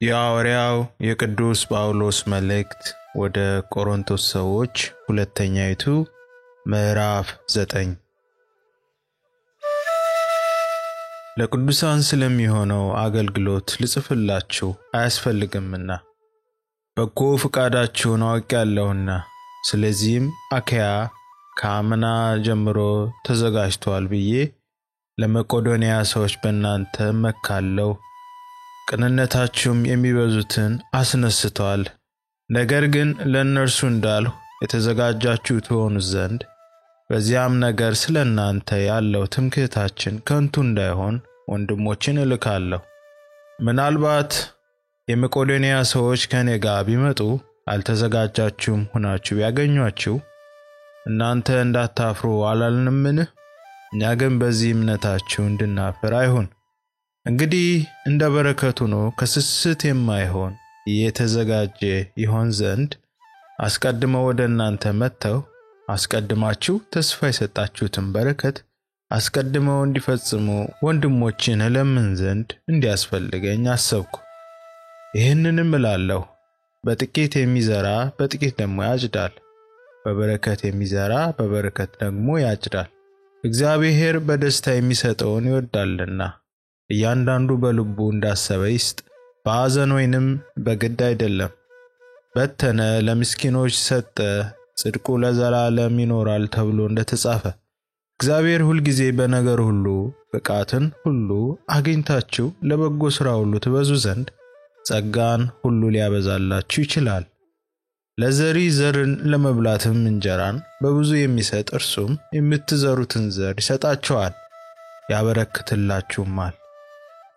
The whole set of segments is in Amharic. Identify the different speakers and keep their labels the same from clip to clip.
Speaker 1: የሐዋርያው የቅዱስ ጳውሎስ መልእክት ወደ ቆሮንቶስ ሰዎች ሁለተኛይቱ ምዕራፍ 9 ለቅዱሳን ስለሚሆነው አገልግሎት ልጽፍላችሁ አያስፈልግምና በጎ ፈቃዳችሁን አውቄአለሁና። ስለዚህም አካያ ከአምና ጀምሮ ተዘጋጅቷል ብዬ ለመቄዶንያ ሰዎች በእናንተ መካለሁ። ቅንነታችሁም የሚበዙትን አስነስቷል። ነገር ግን ለእነርሱ እንዳልሁ የተዘጋጃችሁ ትሆኑ ዘንድ በዚያም ነገር ስለእናንተ ያለው ትምክህታችን ከንቱ እንዳይሆን ወንድሞችን እልካለሁ። ምናልባት የመቄዶንያ ሰዎች ከኔ ጋር ቢመጡ አልተዘጋጃችሁም ሆናችሁ ቢያገኟችሁ እናንተ እንዳታፍሩ አላልንምን? እኛ ግን በዚህ እምነታችሁ እንድናፍር አይሁን። እንግዲህ እንደ በረከቱ ነው ከስስት የማይሆን የተዘጋጀ ይሆን ዘንድ አስቀድመው ወደ እናንተ መጥተው አስቀድማችሁ ተስፋ የሰጣችሁትን በረከት አስቀድመው እንዲፈጽሙ ወንድሞችን እለምን ዘንድ እንዲያስፈልገኝ አሰብኩ። ይህንንም እላለሁ፣ በጥቂት የሚዘራ በጥቂት ደግሞ ያጭዳል፣ በበረከት የሚዘራ በበረከት ደግሞ ያጭዳል። እግዚአብሔር በደስታ የሚሰጠውን ይወዳልና እያንዳንዱ በልቡ እንዳሰበ ይስጥ፣ በሐዘን ወይንም በግድ አይደለም። በተነ፣ ለምስኪኖች ሰጠ፣ ጽድቁ ለዘላለም ይኖራል ተብሎ እንደተጻፈ። እግዚአብሔር ሁልጊዜ በነገር ሁሉ ብቃትን ሁሉ አግኝታችሁ ለበጎ ሥራ ሁሉ ትበዙ ዘንድ ጸጋን ሁሉ ሊያበዛላችሁ ይችላል። ለዘሪ ዘርን ለመብላትም እንጀራን በብዙ የሚሰጥ እርሱም የምትዘሩትን ዘር ይሰጣችኋል፣ ያበረክትላችሁማል፣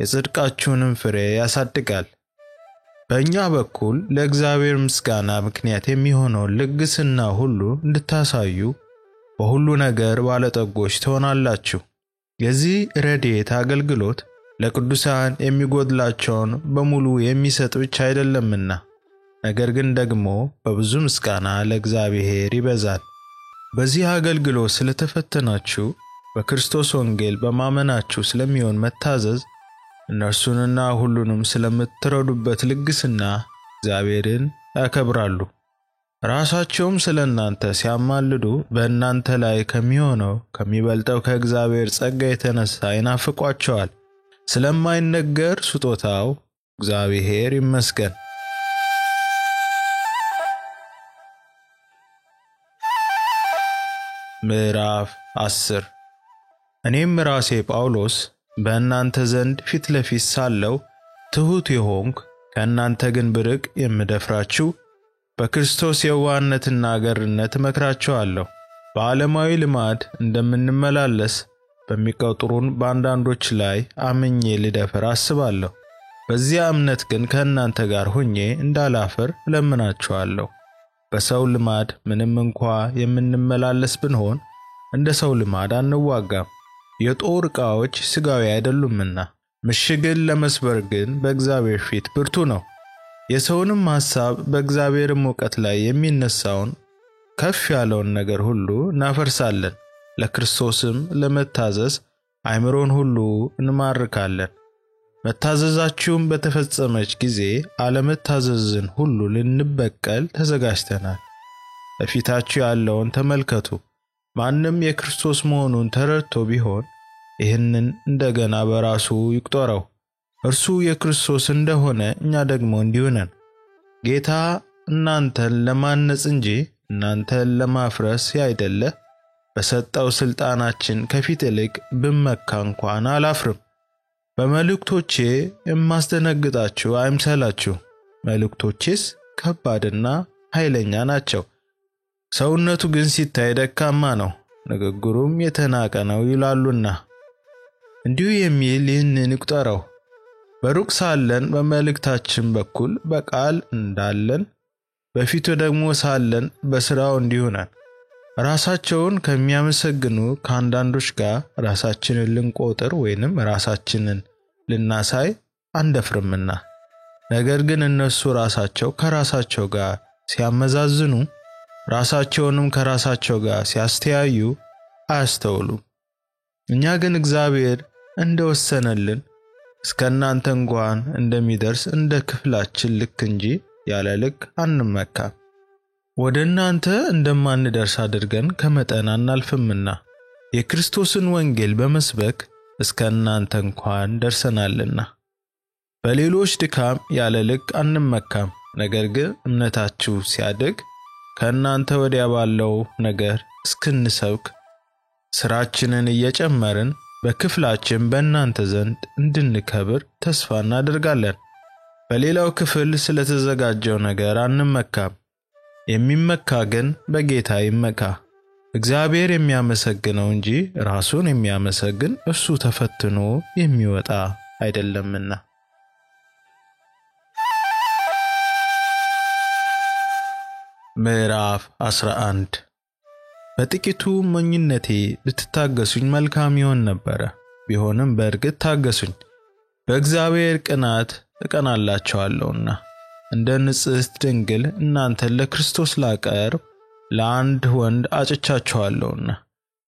Speaker 1: የጽድቃችሁንም ፍሬ ያሳድጋል። በእኛ በኩል ለእግዚአብሔር ምስጋና ምክንያት የሚሆነውን ልግስና ሁሉ እንድታሳዩ በሁሉ ነገር ባለጠጎች ትሆናላችሁ። የዚህ ረድኤት አገልግሎት ለቅዱሳን የሚጎድላቸውን በሙሉ የሚሰጥ ብቻ አይደለምና፣ ነገር ግን ደግሞ በብዙ ምስጋና ለእግዚአብሔር ይበዛል። በዚህ አገልግሎት ስለተፈተናችሁ በክርስቶስ ወንጌል በማመናችሁ ስለሚሆን መታዘዝ እነርሱንና ሁሉንም ስለምትረዱበት ልግስና እግዚአብሔርን ያከብራሉ። ራሳቸውም ስለእናንተ ሲያማልዱ በእናንተ ላይ ከሚሆነው ከሚበልጠው ከእግዚአብሔር ጸጋ የተነሳ ይናፍቋቸዋል። ስለማይነገር ስጦታው እግዚአብሔር ይመስገን። ምዕራፍ 10 እኔም ራሴ ጳውሎስ በእናንተ ዘንድ ፊት ለፊት ሳለው ትሑት የሆንኩ ከእናንተ ግን ብርቅ የምደፍራችሁ በክርስቶስ የዋህነትና ገርነት እመክራችኋለሁ። በዓለማዊ ልማድ እንደምንመላለስ በሚቆጥሩን በአንዳንዶች ላይ አምኜ ልደፍር አስባለሁ። በዚያ እምነት ግን ከእናንተ ጋር ሆኜ እንዳላፍር እለምናችኋለሁ። በሰው ልማድ ምንም እንኳ የምንመላለስ ብንሆን እንደ ሰው ልማድ አንዋጋም። የጦር ዕቃዎች ሥጋዊ አይደሉምና፣ ምሽግን ለመስበር ግን በእግዚአብሔር ፊት ብርቱ ነው። የሰውንም ሐሳብ በእግዚአብሔርም እውቀት ላይ የሚነሳውን ከፍ ያለውን ነገር ሁሉ እናፈርሳለን። ለክርስቶስም ለመታዘዝ አእምሮን ሁሉ እንማርካለን። መታዘዛችሁም በተፈጸመች ጊዜ አለመታዘዝን ሁሉ ልንበቀል ተዘጋጅተናል። በፊታችሁ ያለውን ተመልከቱ። ማንም የክርስቶስ መሆኑን ተረድቶ ቢሆን ይህንን እንደገና በራሱ ይቁጠረው። እርሱ የክርስቶስ እንደሆነ እኛ ደግሞ እንዲሁ ነን። ጌታ እናንተን ለማነጽ እንጂ እናንተን ለማፍረስ ያይደለ በሰጠው ሥልጣናችን ከፊት ይልቅ ብመካ እንኳን አላፍርም። በመልእክቶቼ የማስደነግጣችሁ አይምሰላችሁ። መልእክቶቼስ ከባድና ኃይለኛ ናቸው። ሰውነቱ ግን ሲታይ ደካማ ነው፣ ንግግሩም የተናቀ ነው ይላሉና እንዲሁ የሚል ይህንን ይቁጠረው። በሩቅ ሳለን በመልእክታችን በኩል በቃል እንዳለን በፊቱ ደግሞ ሳለን በሥራው እንዲሁ ነን። ራሳቸውን ከሚያመሰግኑ ከአንዳንዶች ጋር ራሳችንን ልንቆጥር ወይንም ራሳችንን ልናሳይ አንደፍርምና፣ ነገር ግን እነሱ ራሳቸው ከራሳቸው ጋር ሲያመዛዝኑ ራሳቸውንም ከራሳቸው ጋር ሲያስተያዩ አያስተውሉም። እኛ ግን እግዚአብሔር እንደወሰነልን እስከናንተ እንኳን እንደሚደርስ እንደ ክፍላችን ልክ እንጂ ያለ ልክ አንመካም። ወደ እናንተ እንደማንደርስ አድርገን ከመጠን አናልፍምና የክርስቶስን ወንጌል በመስበክ እስከናንተ እንኳን ደርሰናልና። በሌሎች ድካም ያለ ልክ አንመካም። ነገር ግን እምነታችሁ ሲያድግ ከናንተ ወዲያ ባለው ነገር እስክንሰብክ ስራችንን እየጨመርን በክፍላችን በእናንተ ዘንድ እንድንከብር ተስፋ እናደርጋለን። በሌላው ክፍል ስለተዘጋጀው ነገር አንመካም። የሚመካ ግን በጌታ ይመካ። እግዚአብሔር የሚያመሰግነው እንጂ ራሱን የሚያመሰግን እርሱ ተፈትኖ የሚወጣ አይደለምና። ምዕራፍ 11 በጥቂቱ ሞኝነቴ ብትታገሱኝ መልካም ይሆን ነበር። ቢሆንም በእርግጥ ታገሱኝ፣ በእግዚአብሔር ቅናት እቀናላችኋለሁና። እንደ ንጽሕት ድንግል እናንተን ለክርስቶስ ላቀርብ ለአንድ ወንድ አጭቻችኋለሁና።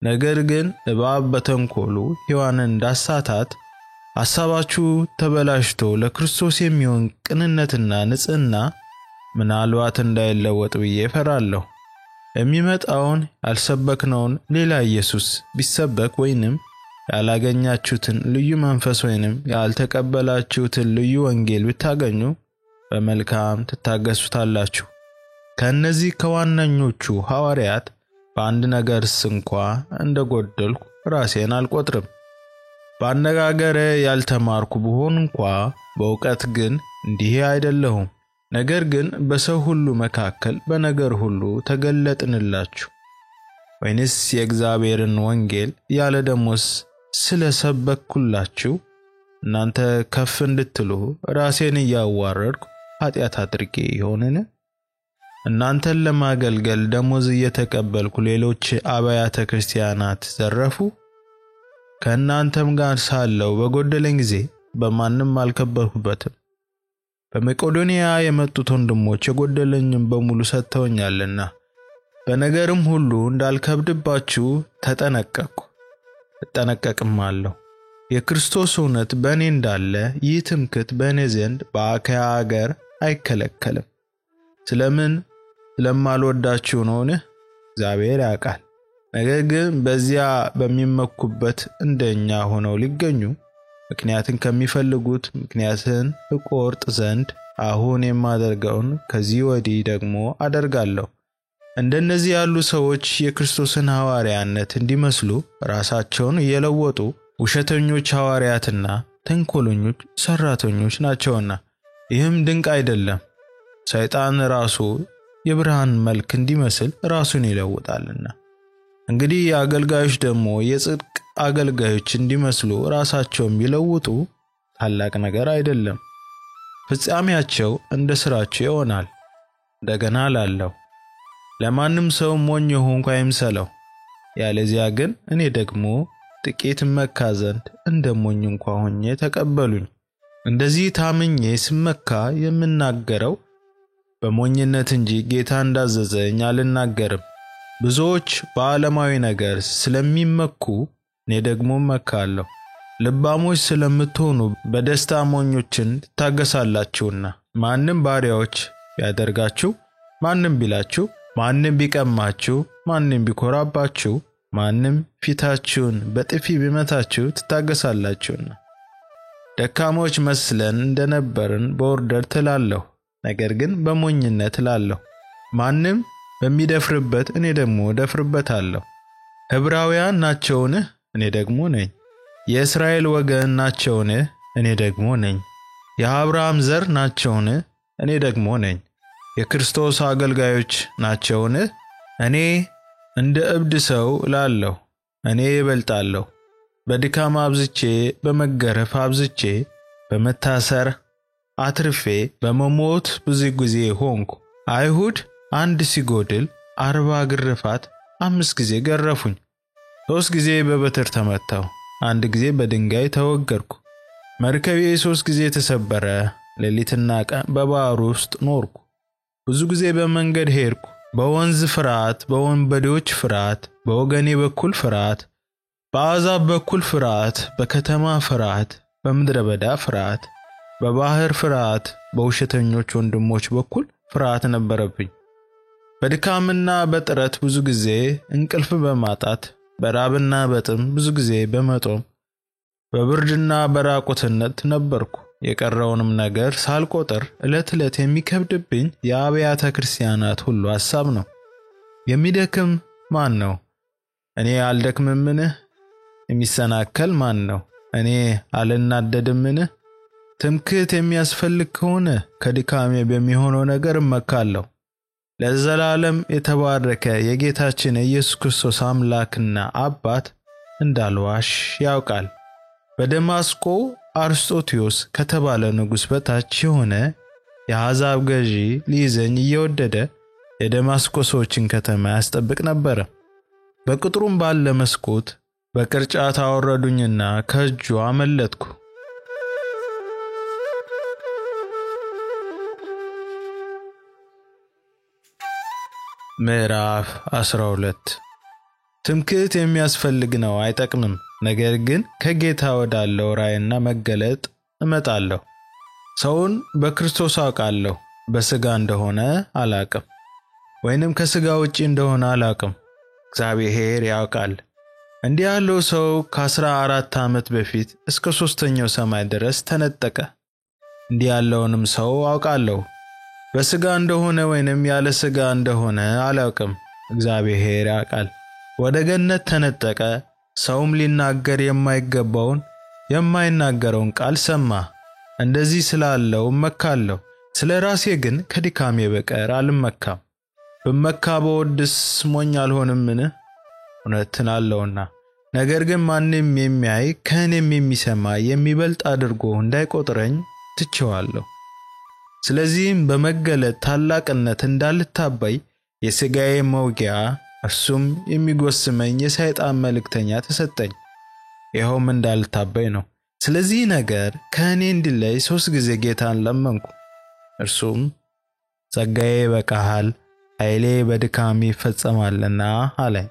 Speaker 1: ነገር ግን እባብ በተንኮሉ ሔዋንን እንዳሳታት ሐሳባችሁ ተበላሽቶ ለክርስቶስ የሚሆን ቅንነትና ንጽሕና ምናልባት እንዳይለወጥ ብዬ እፈራለሁ። የሚመጣውን ያልሰበክነውን ሌላ ኢየሱስ ቢሰበክ ወይንም ያላገኛችሁትን ልዩ መንፈስ ወይንም ያልተቀበላችሁትን ልዩ ወንጌል ብታገኙ በመልካም ትታገሱታላችሁ። ከእነዚህ ከዋነኞቹ ሐዋርያት በአንድ ነገርስ እንኳ እንደጎደልኩ ራሴን አልቆጥርም። በአነጋገር ያልተማርኩ ብሆን እንኳ በእውቀት ግን እንዲህ አይደለሁም። ነገር ግን በሰው ሁሉ መካከል በነገር ሁሉ ተገለጥንላችሁ። ወይንስ የእግዚአብሔርን ወንጌል ያለ ደሞዝ ስለሰበክኩላችሁ እናንተ ከፍ እንድትሉ ራሴን እያዋረድኩ ኃጢአት አድርጌ ይሆንን? እናንተን ለማገልገል ደሞዝ እየተቀበልኩ ሌሎች አብያተ ክርስቲያናት ዘረፉ? ከእናንተም ጋር ሳለሁ በጎደለኝ ጊዜ በማንም አልከበርኩበትም። በመቄዶንያ የመጡት ወንድሞች የጎደለኝን በሙሉ ሰጥተውኛልና በነገርም ሁሉ እንዳልከብድባችሁ ተጠነቀቅኩ፣ እጠነቀቅማለሁ። የክርስቶስ እውነት በእኔ እንዳለ ይህ ትምክህት በእኔ ዘንድ በአካያ አገር አይከለከልም። ስለማልወዳችሁ ነውን? እግዚአብሔር ያውቃል። ነገር ግን በዚያ በሚመኩበት እንደኛ ሆነው ሊገኙ ምክንያትን ከሚፈልጉት ምክንያትን እቆርጥ ዘንድ አሁን የማደርገውን ከዚህ ወዲህ ደግሞ አደርጋለሁ። እንደነዚህ ያሉ ሰዎች የክርስቶስን ሐዋርያነት እንዲመስሉ ራሳቸውን እየለወጡ ውሸተኞች ሐዋርያትና ተንኮለኞች ሰራተኞች ናቸውና ይህም ድንቅ አይደለም። ሰይጣን ራሱ የብርሃን መልክ እንዲመስል ራሱን ይለውጣልና። እንግዲህ አገልጋዮች ደግሞ የጽድቅ አገልጋዮች እንዲመስሉ ራሳቸውን ቢለውጡ ታላቅ ነገር አይደለም። ፍጻሜያቸው እንደ ሥራቸው ይሆናል። እንደገና እላለሁ፣ ለማንም ሰው ሞኝ የሆንኩ አይምሰለው። ያለዚያ ግን እኔ ደግሞ ጥቂት መካ ዘንድ እንደ ሞኝ እንኳ ሆኜ ተቀበሉኝ። እንደዚህ ታምኜ ስመካ የምናገረው በሞኝነት እንጂ ጌታ እንዳዘዘኝ አልናገርም። ብዙዎች በዓለማዊ ነገር ስለሚመኩ እኔ ደግሞ መካለሁ። ልባሞች ስለምትሆኑ በደስታ ሞኞችን ትታገሳላችሁና። ማንም ባሪያዎች ቢያደርጋችሁ፣ ማንም ቢላችሁ፣ ማንም ቢቀማችሁ፣ ማንም ቢኮራባችሁ፣ ማንም ፊታችሁን በጥፊ ቢመታችሁ ትታገሳላችሁና። ደካሞች መስለን እንደነበርን በውርደት እላለሁ፣ ነገር ግን በሞኝነት እላለሁ። ማንም በሚደፍርበት እኔ ደግሞ እደፍርበታለሁ። ዕብራውያን ናቸውን? እኔ ደግሞ ነኝ። የእስራኤል ወገን ናቸውን? እኔ ደግሞ ነኝ። የአብርሃም ዘር ናቸውን? እኔ ደግሞ ነኝ። የክርስቶስ አገልጋዮች ናቸውን? እኔ እንደ እብድ ሰው እላለሁ፣ እኔ እበልጣለሁ። በድካም አብዝቼ፣ በመገረፍ አብዝቼ፣ በመታሰር አትርፌ፣ በመሞት ብዙ ጊዜ ሆንኩ። አይሁድ አንድ ሲጎድል 40 ግርፋት 5 ጊዜ ገረፉኝ። 3 ጊዜ በበትር ተመታሁ፣ 1 ጊዜ በድንጋይ ተወገርኩ። መርከቤ 3 ጊዜ ተሰበረ። ሌሊትና ቀን በባህር ውስጥ ኖርኩ። ብዙ ጊዜ በመንገድ ሄድኩ። በወንዝ ፍርሃት፣ በወንበዴዎች ፍርሃት፣ በወገኔ በኩል ፍርሃት፣ በአሕዛብ በኩል ፍርሃት፣ በከተማ ፍርሃት፣ በምድረ በዳ ፍርሃት፣ በባህር ፍርሃት፣ በውሸተኞች ወንድሞች በኩል ፍርሃት ነበረብኝ። በድካምና በጥረት ብዙ ጊዜ እንቅልፍ በማጣት፣ በራብና በጥም ብዙ ጊዜ በመጦም፣ በብርድና በራቁትነት ነበርኩ። የቀረውንም ነገር ሳልቆጥር ዕለት ዕለት የሚከብድብኝ የአብያተ ክርስቲያናት ሁሉ ሐሳብ ነው። የሚደክም ማን ነው? እኔ አልደክምምን? የሚሰናከል ማን ነው? እኔ አልናደድምን? ትምክህት የሚያስፈልግ ከሆነ ከድካሜ በሚሆነው ነገር እመካለሁ። ለዘላለም የተባረከ የጌታችን የኢየሱስ ክርስቶስ አምላክና አባት እንዳልዋሽ ያውቃል። በደማስቆ አርስጦቴዎስ ከተባለ ንጉሥ በታች የሆነ የአሕዛብ ገዢ ሊይዘኝ እየወደደ የደማስቆ ሰዎችን ከተማ ያስጠብቅ ነበር። በቅጥሩም ባለ መስኮት በቅርጫት አወረዱኝና ከእጁ አመለጥኩ። ምዕራፍ 12 ትምክህት የሚያስፈልግ ነው፣ አይጠቅምም። ነገር ግን ከጌታ ወዳለው ራእይና መገለጥ እመጣለሁ። ሰውን በክርስቶስ አውቃለሁ፣ በሥጋ እንደሆነ አላቅም፣ ወይንም ከሥጋ ውጪ እንደሆነ አላቅም፣ እግዚአብሔር ያውቃል። እንዲህ ያለው ሰው ከ14 ዓመት በፊት እስከ 3ኛው ሰማይ ድረስ ተነጠቀ። እንዲህ ያለውንም ሰው አውቃለሁ፣ በሥጋ እንደሆነ ወይንም ያለ ሥጋ እንደሆነ አላውቅም፣ እግዚአብሔር ያውቃል። ወደ ገነት ተነጠቀ። ሰውም ሊናገር የማይገባውን የማይናገረውን ቃል ሰማ። እንደዚህ ስላለው እመካለሁ። ስለ ራሴ ግን ከድካሜ በቀር አልመካም። ብመካ በወድስ ሞኝ አልሆንምን? እውነትን አለውና። ነገር ግን ማንም የሚያይ ከእኔም የሚሰማ የሚበልጥ አድርጎ እንዳይቆጥረኝ ትቼዋለሁ። ስለዚህም በመገለጥ ታላቅነት እንዳልታበይ የሥጋዬ መውጊያ እርሱም የሚጎስመኝ የሰይጣን መልእክተኛ ተሰጠኝ። ይኸውም እንዳልታበይ ነው። ስለዚህ ነገር ከእኔ እንዲለይ 3 ጊዜ ጌታን ለመንኩ። እርሱም ጸጋዬ ይበቃሃል፣ ኃይሌ በድካም ይፈጸማልና አለኝ።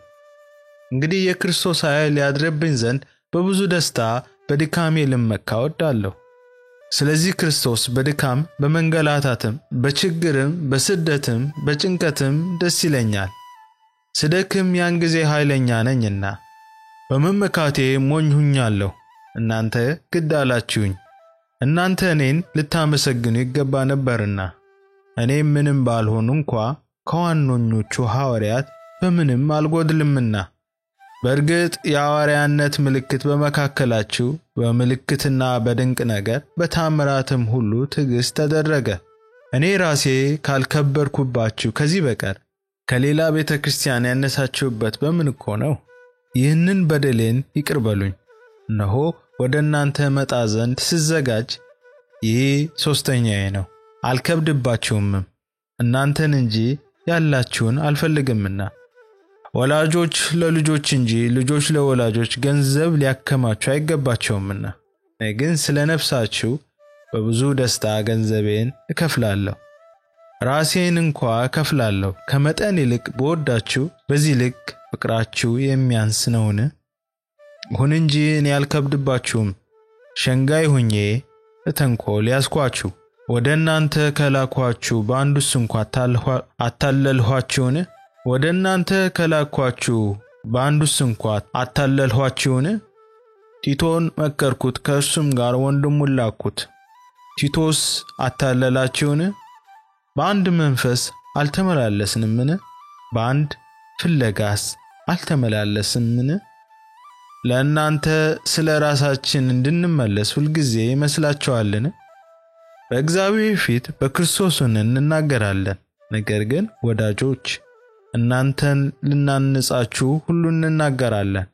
Speaker 1: እንግዲህ የክርስቶስ ኃይል ያድርብኝ ዘንድ በብዙ ደስታ በድካሜ ልመካ እወዳለሁ። ስለዚህ ክርስቶስ በድካም በመንገላታትም በችግርም በስደትም በጭንቀትም ደስ ይለኛል። ስደክም ያን ጊዜ ኃይለኛ ነኝና በመመካቴ ሞኝ ሁኛለሁ። እናንተ ግድ አላችሁኝ። እናንተ እኔን ልታመሰግኑ ይገባ ነበርና። እኔም ምንም ባልሆን እንኳ ከዋኖኞቹ ሐዋርያት በምንም አልጎድልምና። በእርግጥ የሐዋርያነት ምልክት በመካከላችሁ በምልክትና በድንቅ ነገር በታምራትም ሁሉ ትዕግሥት ተደረገ። እኔ ራሴ ካልከበርኩባችሁ ከዚህ በቀር ከሌላ ቤተ ክርስቲያን ያነሳችሁበት በምን እኮ ነው? ይህንን በደሌን ይቅር በሉኝ። እነሆ ወደ እናንተ መጣ ዘንድ ስዘጋጅ ይህ 3ኛዬ ነው። አልከብድባችሁምም፣ እናንተን እንጂ ያላችሁን አልፈልግምና። ወላጆች ለልጆች እንጂ ልጆች ለወላጆች ገንዘብ ሊያከማቹ አይገባቸውምና። እኔ ግን ስለ ነፍሳችሁ በብዙ ደስታ ገንዘቤን እከፍላለሁ፣ ራሴን እንኳ እከፍላለሁ። ከመጠን ይልቅ በወዳችሁ በዚህ ልክ ፍቅራችሁ የሚያንስ ነውን? ይሁን እንጂ እኔ አልከብድባችሁም። ሸንጋይ ሁኜ በተንኮል ያዝኳችሁ። ወደ እናንተ ከላኳችሁ በአንዱስ እንኳ አታለልኋችሁን? ወደ እናንተ ከላኳችሁ በአንዱስ እንኳ አታለልኋችሁን? ቲቶን መከርኩት፣ ከእርሱም ጋር ወንድሙን ላኩት። ቲቶስ አታለላችሁን? በአንድ መንፈስ አልተመላለስንምን? በአንድ ፍለጋስ አልተመላለስንምን? ለእናንተ ስለ ራሳችን እንድንመለስ ሁልጊዜ ይመስላችኋልን? በእግዚአብሔር ፊት በክርስቶስ ሆነን እንናገራለን። ነገር ግን ወዳጆች እናንተን ልናንጻችሁ ሁሉን እንናገራለን።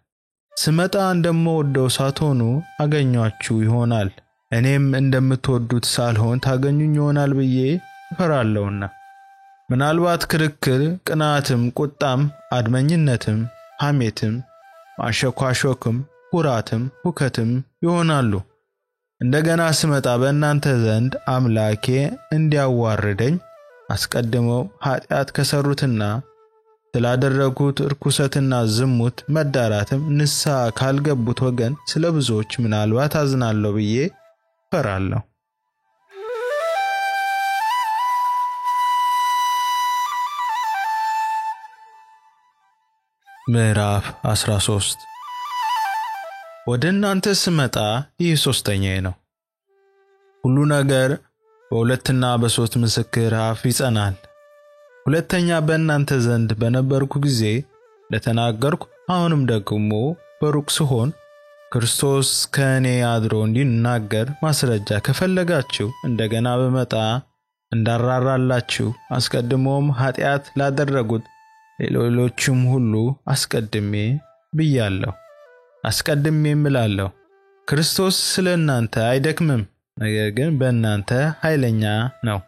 Speaker 1: ስመጣ እንደምወደው ሳትሆኑ አገኟችሁ ይሆናል፣ እኔም እንደምትወዱት ሳልሆን ታገኙኝ ይሆናል ብዬ እፈራለሁና። ምናልባት ክርክር፣ ቅናትም፣ ቁጣም፣ አድመኝነትም፣ ሐሜትም፣ ማሸኳሾክም፣ ኩራትም፣ ሁከትም ይሆናሉ። እንደገና ስመጣ በእናንተ ዘንድ አምላኬ እንዲያዋርደኝ አስቀድመው ኃጢአት ከሰሩትና ስላደረጉት ርኩሰትና ዝሙት መዳራትም ንስሐ ካልገቡት ወገን ስለ ብዙዎች ምናልባት አዝናለሁ ብዬ ፈራለሁ። ምዕራፍ 13 ወደ እናንተ ስመጣ ይህ ሶስተኛዬ ነው። ሁሉ ነገር በሁለትና በሶስት ምስክር አፍ ይጸናል። ሁለተኛ በእናንተ ዘንድ በነበርኩ ጊዜ ለተናገርኩ አሁንም ደግሞ በሩቅ ስሆን ክርስቶስ ከእኔ አድሮ እንዲናገር ማስረጃ ከፈለጋችሁ እንደገና በመጣ እንዳራራላችሁ አስቀድሞም ኃጢአት ላደረጉት ሌሎችም ሁሉ አስቀድሜ ብያለሁ። አስቀድሜም እላለሁ፣ ክርስቶስ ስለ እናንተ አይደክምም፣ ነገር ግን በእናንተ ኃይለኛ ነው።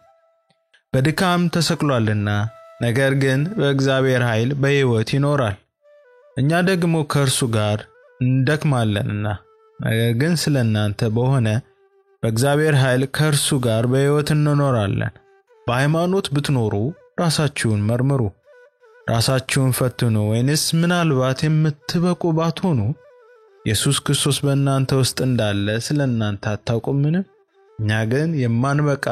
Speaker 1: በድካም ተሰቅሏልና፣ ነገር ግን በእግዚአብሔር ኃይል በሕይወት ይኖራል። እኛ ደግሞ ከእርሱ ጋር እንደክማለንና፣ ነገር ግን ስለ እናንተ በሆነ በእግዚአብሔር ኃይል ከእርሱ ጋር በሕይወት እንኖራለን። በሃይማኖት ብትኖሩ ራሳችሁን መርምሩ፣ ራሳችሁን ፈትኑ፣ ወይንስ ምናልባት የምትበቁ ባትሆኑ ኢየሱስ ክርስቶስ በእናንተ ውስጥ እንዳለ ስለ እናንተ አታውቁምን? እኛ ግን የማንበቃ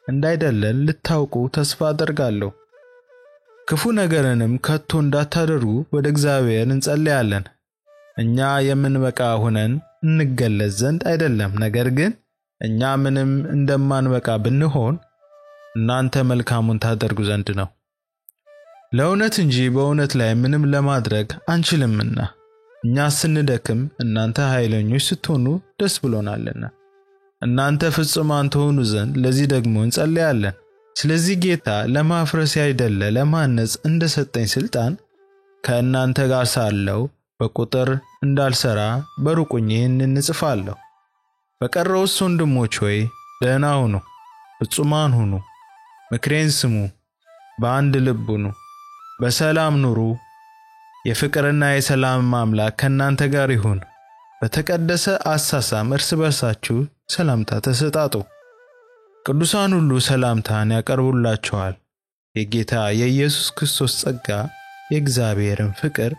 Speaker 1: እንዳይደለን ልታውቁ ተስፋ አደርጋለሁ። ክፉ ነገርንም ከቶ እንዳታደርጉ ወደ እግዚአብሔር እንጸልያለን። እኛ የምንበቃ ሆነን እንገለጽ ዘንድ አይደለም፣ ነገር ግን እኛ ምንም እንደማንበቃ ብንሆን እናንተ መልካሙን ታደርጉ ዘንድ ነው። ለእውነት እንጂ በእውነት ላይ ምንም ለማድረግ አንችልምና፣ እኛ ስንደክም እናንተ ኃይለኞች ስትሆኑ ደስ ብሎናልና፣ እናንተ ፍጹማን ትሆኑ ዘንድ ለዚህ ደግሞ እንጸልያለን። ስለዚህ ጌታ ለማፍረስ ያይደለ ለማነጽ እንደሰጠኝ ስልጣን ከእናንተ ጋር ሳለሁ በቁጥር እንዳልሰራ በሩቁኝ ይህንን እጽፋለሁ። በቀረውስ ወንድሞች ሆይ ደህና ሁኑ፣ ፍጹማን ሁኑ፣ ምክሬን ስሙ፣ በአንድ ልብ ሁኑ፣ በሰላም ኑሩ። የፍቅርና የሰላም አምላክ ከእናንተ ጋር ይሁን። በተቀደሰ አሳሳም እርስ በርሳችሁ ሰላምታ ተሰጣጡ። ቅዱሳን ሁሉ ሰላምታን ያቀርቡላችኋል። የጌታ የኢየሱስ ክርስቶስ ጸጋ፣ የእግዚአብሔርን ፍቅር፣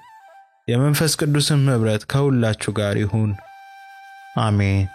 Speaker 1: የመንፈስ ቅዱስም ኅብረት ከሁላችሁ ጋር ይሁን። አሜን።